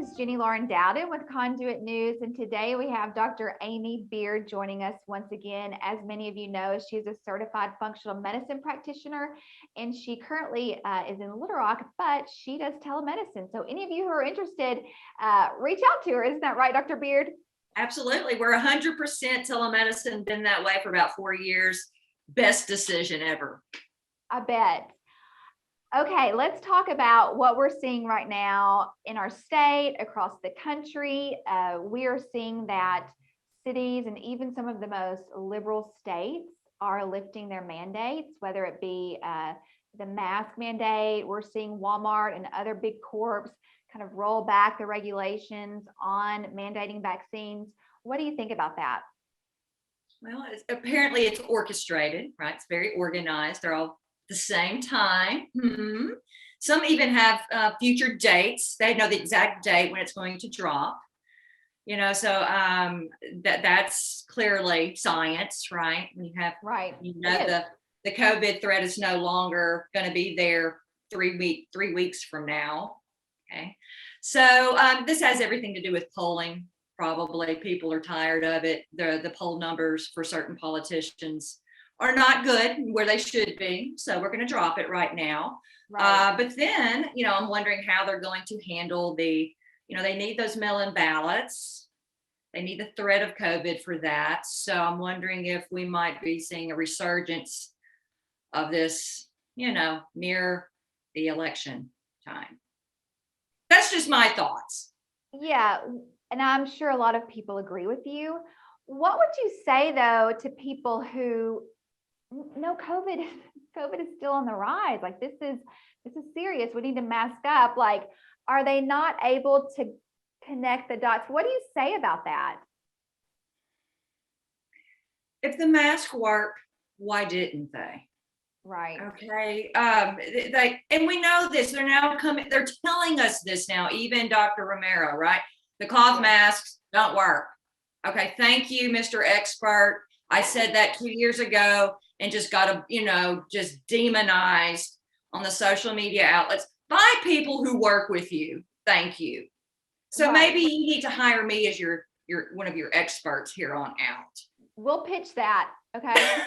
is Jenny Lauren Dowden with Conduit News, and today we have Dr. Amy Beard joining us once again. As many of you know, she's a certified functional medicine practitioner, and she currently is in Little Rock, but she does telemedicine. So any of you who are interested, reach out to her. Isn't that right, Dr. Beard? Absolutely. We're 100% telemedicine, been that way for about 4 years. Best decision ever. I bet. Okay, let's talk about what we're seeing right now in our state, across the country. We are seeing that cities and even some of the most liberal states are lifting their mandates, whether it be the mask mandate. We're seeing Walmart and other big corps kind of roll back the regulations on mandating vaccines. What do you think about that? Well, apparently it's orchestrated, right? It's very organized. They're all the same time. Some even have future dates. They know the exact date when it's going to drop. You know, so that's clearly science, right? We have, right. You know, the COVID threat is no longer going to be there 3 weeks from now. Okay, so this has everything to do with polling. Probably people are tired of it. The poll numbers for certain politicians are not good where they should be. So we're going to drop it right now. Right. But then, you know, I'm wondering how they're going to handle they need those mail-in ballots. They need the threat of COVID for that. So I'm wondering if we might be seeing a resurgence of this, you know, near the election time. That's just my thoughts. Yeah. And I'm sure a lot of people agree with you. What would you say, though, to people who know COVID is still on the rise? Like, this is serious. We need to mask up. Like, are they not able to connect the dots? What do you say about that? If the mask worked, why didn't they? Right. Okay. And we know this. They're now coming. They're telling us this now. Even Dr. Romero, right? The cloth masks don't work. Okay. Thank you, Mr. Expert. I said that 2 years ago and just got just demonized on the social media outlets by people who work with you. Thank you. So maybe you need to hire me as your one of your experts here on out. We'll pitch that. Okay.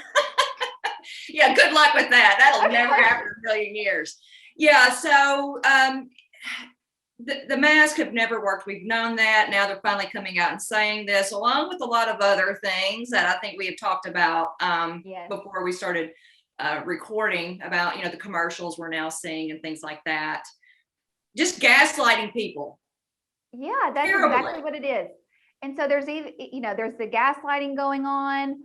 Yeah, good luck with that. That'll never happen in a million years. Yeah, so the masks have never worked. We've known that. Now they're finally coming out and saying this, along with a lot of other things that I think we have talked about before we started recording about, the commercials we're now seeing and things like that. Just gaslighting people. Yeah, that's exactly what it is. And so there's there's the gaslighting going on.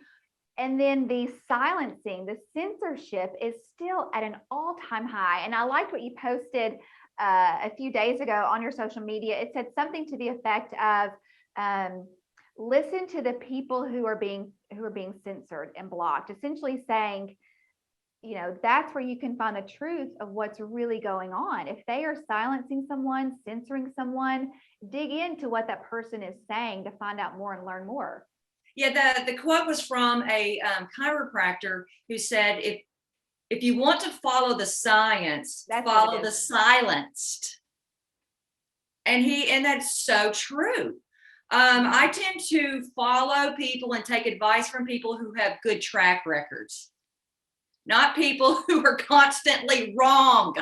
And then the silencing, the censorship is still at an all-time high. And I liked what you posted a few days ago on your social media. It said something to the effect of listen to the people who are being censored and blocked, essentially saying, that's where you can find the truth of what's really going on. If they are silencing someone, censoring someone, dig into what that person is saying to find out more and learn more. Yeah, the quote was from a chiropractor who said, if you want to follow the science, follow the silenced. And that's so true. I tend to follow people and take advice from people who have good track records, not people who are constantly wrong.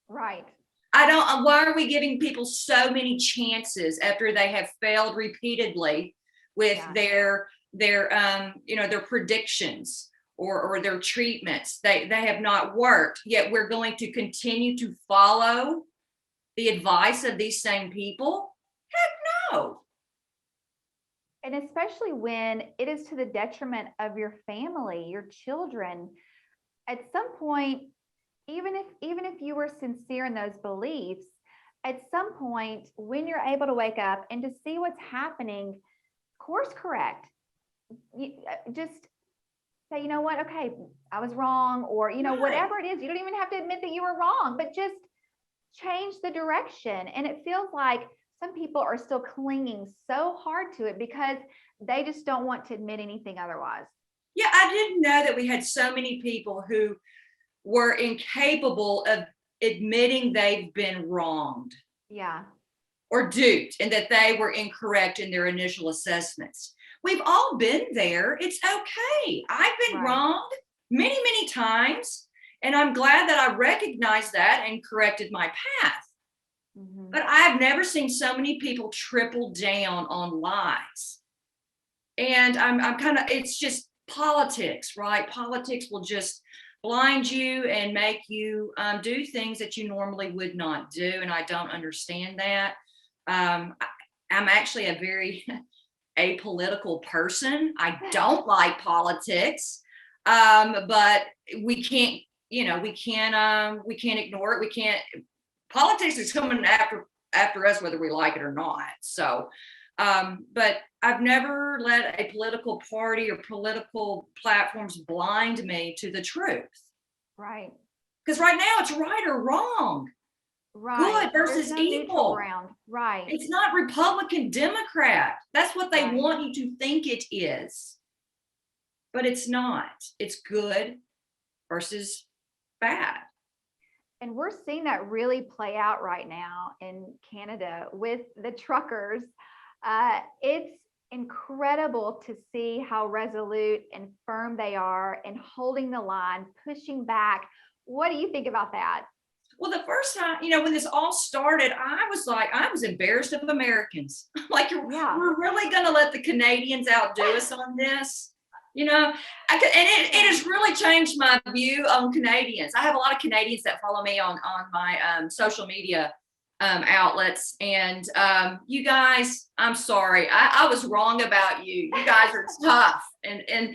Right. Why are we giving people so many chances after they have failed repeatedly with their predictions or their treatments? They have not worked, yet we're going to continue to follow the advice of these same people? Heck no. And especially when it is to the detriment of your family, your children. At some point, even if you were sincere in those beliefs, at some point when you're able to wake up and to see what's happening, course correct. Just say, you know what, okay, I was wrong, or whatever it is. You don't even have to admit that you were wrong, but just change the direction. And it feels like some people are still clinging so hard to it because they just don't want to admit anything otherwise. Yeah, I didn't know that we had so many people who were incapable of admitting they've been wronged. Yeah. or duped and that they were incorrect in their initial assessments. We've all been there. It's okay. I've been wronged many, many times, and I'm glad that I recognized that and corrected my path. But I've never seen so many people triple down on lies. And I'm kind of, it's just politics, right? Politics will just blind you and make you do things that you normally would not do. And I don't understand that. I'm actually a very apolitical person. I don't like politics, but we can't, we can't ignore it. We can't. Politics is coming after us, whether we like it or not. So, but I've never let a political party or political platforms blind me to the truth. Right. Because right now it's right or wrong. Right. Good versus evil. Ground. Right. It's not Republican, Democrat. That's what they want you to think it is. But it's not. It's good versus bad. And we're seeing that really play out right now in Canada with the truckers. It's incredible to see how resolute and firm they are in holding the line, pushing back. What do you think about that? Well, the first time, when this all started, I was embarrassed of Americans. Like, we're really going to let the Canadians outdo us on this? And it has really changed my view on Canadians. I have a lot of Canadians that follow me on my social media outlets. And you guys, I'm sorry. I was wrong about you. You guys are tough. And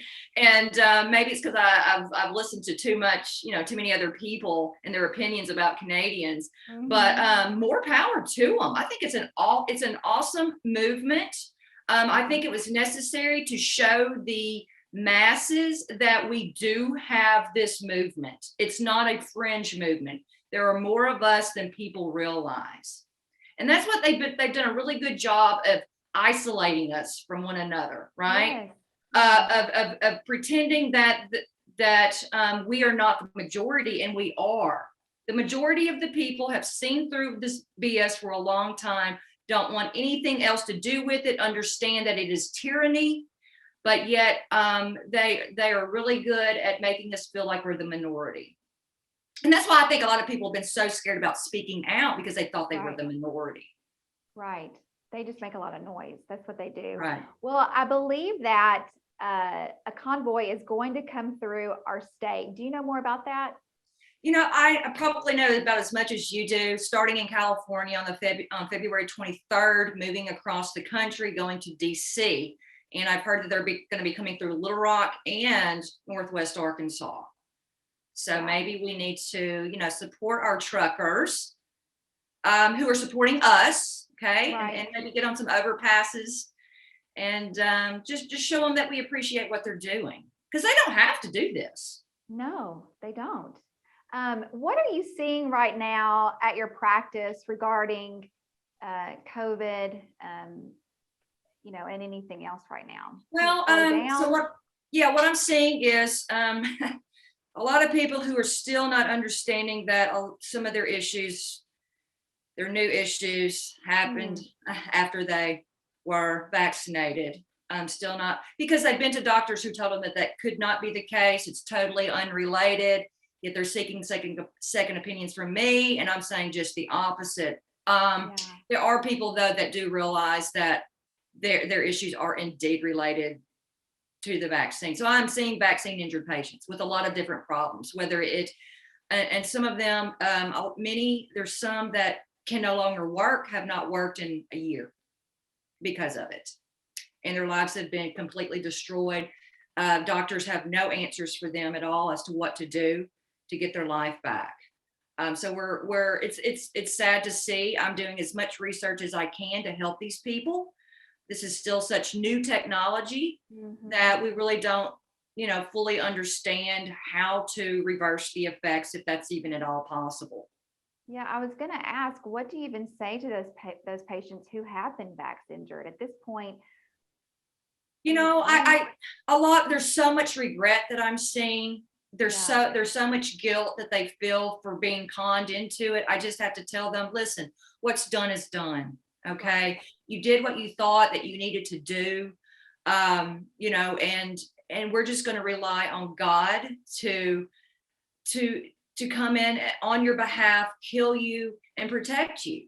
maybe it's because I've listened to too many other people and their opinions about Canadians. But more power to them. I think it's an awesome movement. I think it was necessary to show the masses that we do have this movement. It's not a fringe movement. There are more of us than people realize. And that's what they've done a really good job of isolating us from one another, right? Yes. Of pretending that we are not the majority, and we are. The majority of the people have seen through this BS for a long time, don't want anything else to do with it, understand that it is tyranny, but yet they are really good at making us feel like we're the minority. And that's why I think a lot of people have been so scared about speaking out, because they thought they were the minority. Right. They just make a lot of noise. That's what they do. Right. Well, I believe that a convoy is going to come through our state. Do you know more about that? I probably know about as much as you do, starting in California on February 23rd, moving across the country, going to DC. And I've heard that they're going to be coming through Little Rock and Northwest Arkansas. So maybe we need to, support our truckers who are supporting us, okay? Right. And maybe get on some overpasses and just show them that we appreciate what they're doing, because they don't have to do this. No, they don't. What are you seeing right now at your practice regarding COVID, and anything else right now? Well, what I'm seeing is a lot of people who are still not understanding that some of their new issues happened after they were vaccinated. Still not, because they've been to doctors who told them that could not be the case. It's totally unrelated. Yet they're seeking second opinions from me, and I'm saying just the opposite. There are people, though, that do realize that their issues are indeed related to the vaccine. So I'm seeing vaccine injured patients with a lot of different problems, and some of them, there's some that can no longer work, have not worked in a year because of it. And their lives have been completely destroyed. Doctors have no answers for them at all as to what to do to get their life back. So it's sad to see. I'm doing as much research as I can to help these people. This is still such new technology that we really don't, fully understand how to reverse the effects, if that's even at all possible. Yeah, I was going to ask, what do you even say to those patients who have been vaccine injured at this point? There's so much regret that I'm seeing. There's so much guilt that they feel for being conned into it. I just have to tell them, listen, what's done is done. Okay. You did what you thought that you needed to do. You know, and we're just going to rely on God to come in on your behalf, heal you and protect you.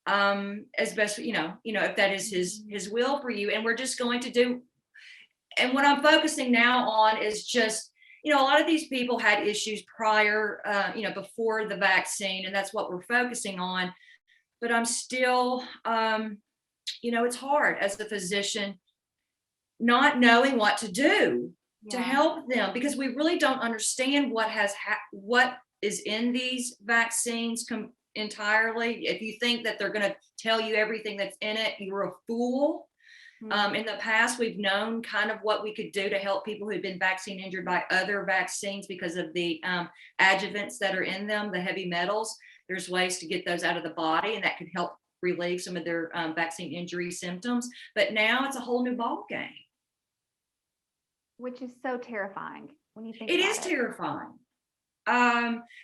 As best, if that is his will for you. And we're just going to do, and what I'm focusing now on is just, a lot of these people had issues prior, before the vaccine, and that's what we're focusing on. But I'm still, it's hard as a physician not knowing what to do to help them, because we really don't understand what is in these vaccines entirely. If you think that they're going to tell you everything that's in it, you're a fool. In the past, we've known kind of what we could do to help people who've been vaccine injured by other vaccines because of the adjuvants that are in them, the heavy metals. There's ways to get those out of the body, and that could help relieve some of their vaccine injury symptoms. But now it's a whole new ball game. Which is so terrifying when you think it is terrifying.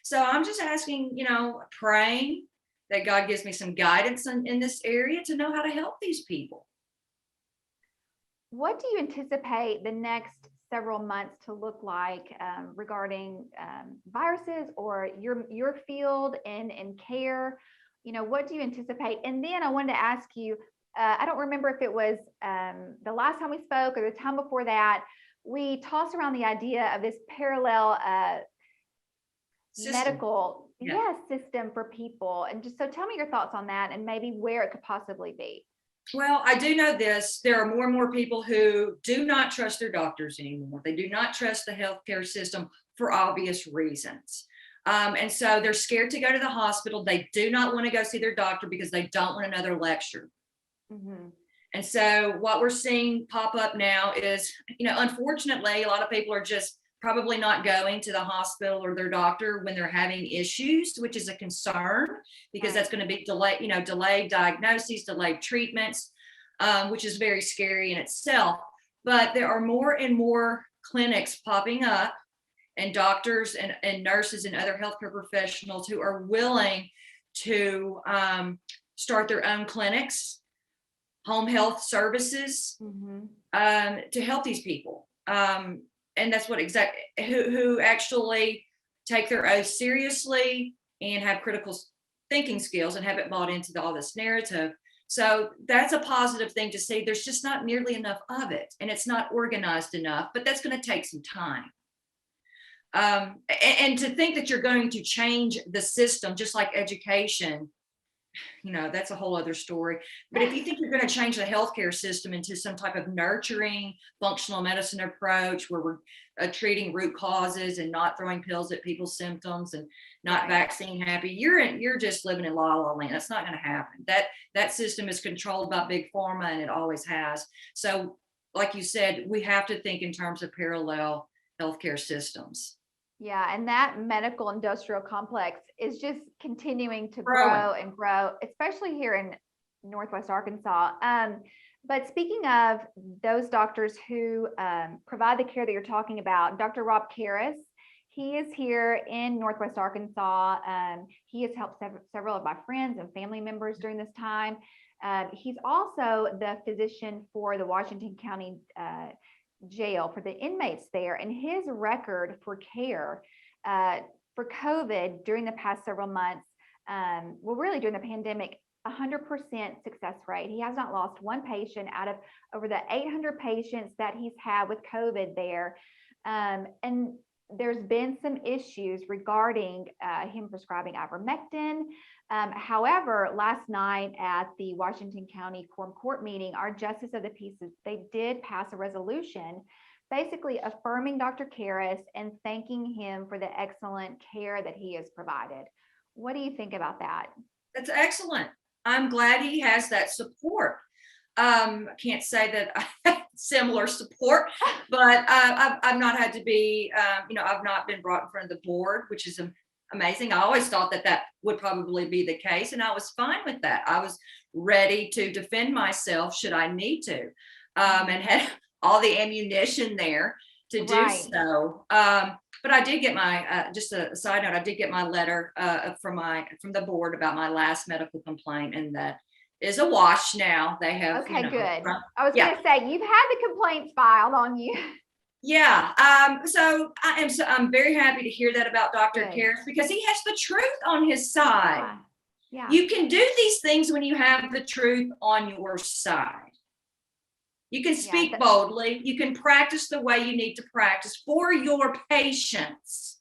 So I'm just asking, praying that God gives me some guidance in this area to know how to help these people. What do you anticipate the next several months to look like regarding viruses or your field and care? What do you anticipate? And then I wanted to ask you, I don't remember if it was the last time we spoke or the time before that, we tossed around the idea of this parallel medical system for people. And just so tell me your thoughts on that and maybe where it could possibly be. Well, I do know this. There are more and more people who do not trust their doctors anymore. They do not trust the healthcare system for obvious reasons. And so they're scared to go to the hospital. They do not want to go see their doctor because they don't want another lecture. Mm-hmm. And so what we're seeing pop up now is, unfortunately, a lot of people are just probably not going to the hospital or their doctor when they're having issues, which is a concern because that's going to be delayed diagnoses, delayed treatments, which is very scary in itself. But there are more and more clinics popping up, and doctors and nurses and other healthcare professionals who are willing to start their own clinics, home health services, to help these people. And that's what who actually take their oath seriously and have critical thinking skills and haven't bought into all this narrative. So that's a positive thing to see. There's just not nearly enough of it, and it's not organized enough, but that's going to take some time. And to think that you're going to change the system, just like education, that's a whole other story. But if you think you're going to change the healthcare system into some type of nurturing functional medicine approach where we're treating root causes and not throwing pills at people's symptoms and not vaccine happy, you're just living in la la land. That's not going to happen. That system is controlled by big pharma, and it always has. So like you said, we have to think in terms of parallel healthcare systems. Yeah, and that medical industrial complex is just continuing to grow and grow, especially here in Northwest Arkansas. But speaking of those doctors who provide the care that you're talking about, Dr. Rob Karis, he is here in Northwest Arkansas. He has helped several of my friends and family members during this time. He's also the physician for the Washington County jail for the inmates there, and his record for care for COVID during the past several months, really during the pandemic, 100% success rate. He has not lost one patient out of over the 800 patients that he's had with COVID there. And there's been some issues regarding him prescribing ivermectin. However, last night at the Washington County Quorum Court meeting, our Justice of the Peace, they did pass a resolution basically affirming Dr. Karis and thanking him for the excellent care that he has provided. What do you think about that? That's excellent. I'm glad he has that support. I can't say that I have similar support, but I've not had to be, I've not been brought in front of the board, which is amazing. I always thought that would probably be the case, and I was fine with that. I was ready to defend myself should I need to, and had all the ammunition there to do so. But I did get my, just a side note, I did get my letter from the board about my last medical complaint, and that is a wash now. They have, Okay, good. from- I was yeah. going to say, you've had the complaints filed on you. Yeah. So I'm very happy to hear that about Dr. Good. Karis, because he has the truth on his side. Yeah. You can do these things when you have the truth on your side. You can speak boldly. You can practice the way you need to practice for your patients.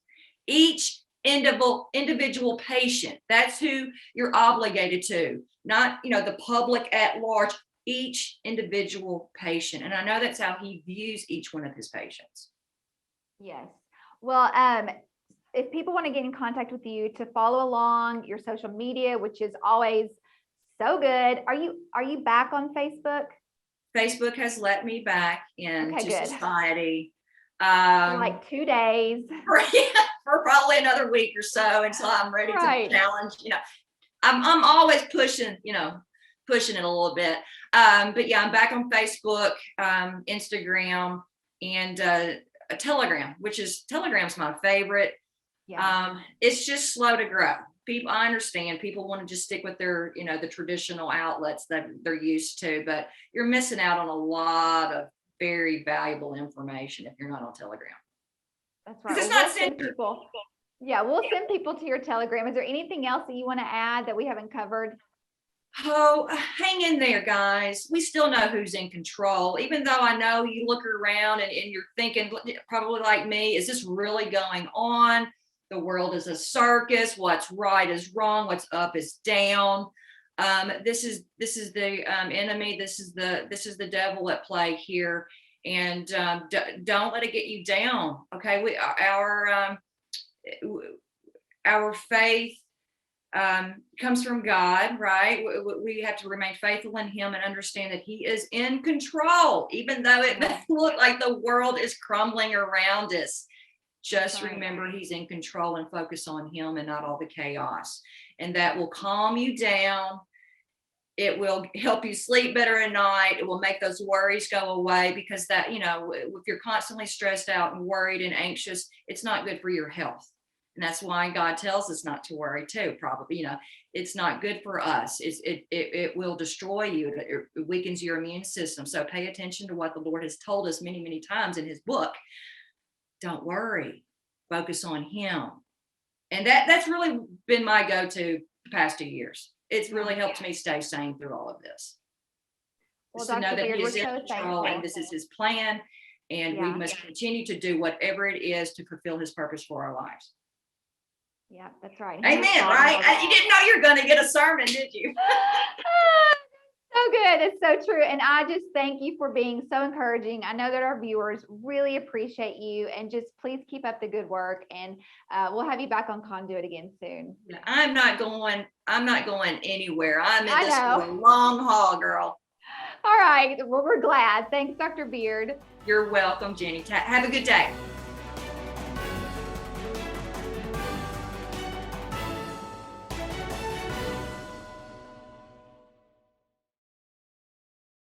Each individual patient, that's who you're obligated to, not, the public at large, each individual patient. And I know that's how he views each one of his patients. Yes. Well, if people want to get in contact with you to follow along your social media, which is always so good, are you back on Facebook? Facebook has let me back into society. For like 2 days. For probably another week or so until I'm ready to challenge. I'm always pushing it a little bit. But yeah, I'm back on Facebook, Instagram, and Telegram, Telegram's my favorite. Yeah. It's just slow to grow. I understand people want to just stick with their, the traditional outlets that they're used to, but you're missing out on a lot of very valuable information if you're not on Telegram. That's right. It's not censored. We'll send people to your Telegram. Is there anything else that you want to add that we haven't covered? Oh, hang in there, guys. We still know who's in control, even though I know you look around and you're thinking, probably like me, is this really going on? The world is a circus. What's right is wrong. What's up is down. This is the enemy. This is the devil at play here. And don't let it get you down. Okay, our faith comes from God, right? We have to remain faithful in Him and understand that He is in control, even though it may look like the world is crumbling around us. Just remember He's in control and focus on Him and not all the chaos. And that will calm you down. It will help you sleep better at night. It will make those worries go away, because that, if you're constantly stressed out and worried and anxious, it's not good for your health. And that's why God tells us not to worry too, probably. It's not good for us. It will destroy you. It weakens your immune system. So pay attention to what the Lord has told us many, many times in His book. Don't worry, focus on Him. And that's really been my go-to the past 2 years. It's really helped me stay sane through all of this. Well, to know Dr. that Beard, He is in control and this is His plan, and we must continue to do whatever it is to fulfill His purpose for our lives. Yeah, that's right. Amen, right? You didn't know you were going to get a sermon, did you? So good. It's so true. And I just thank you for being so encouraging. I know that our viewers really appreciate you, and just please keep up the good work, and we'll have you back on Conduit again soon. I'm not going anywhere. I'm in this for a long haul, girl. All right. Well, we're glad. Thanks, Dr. Beard. You're welcome, Jenny. Have a good day.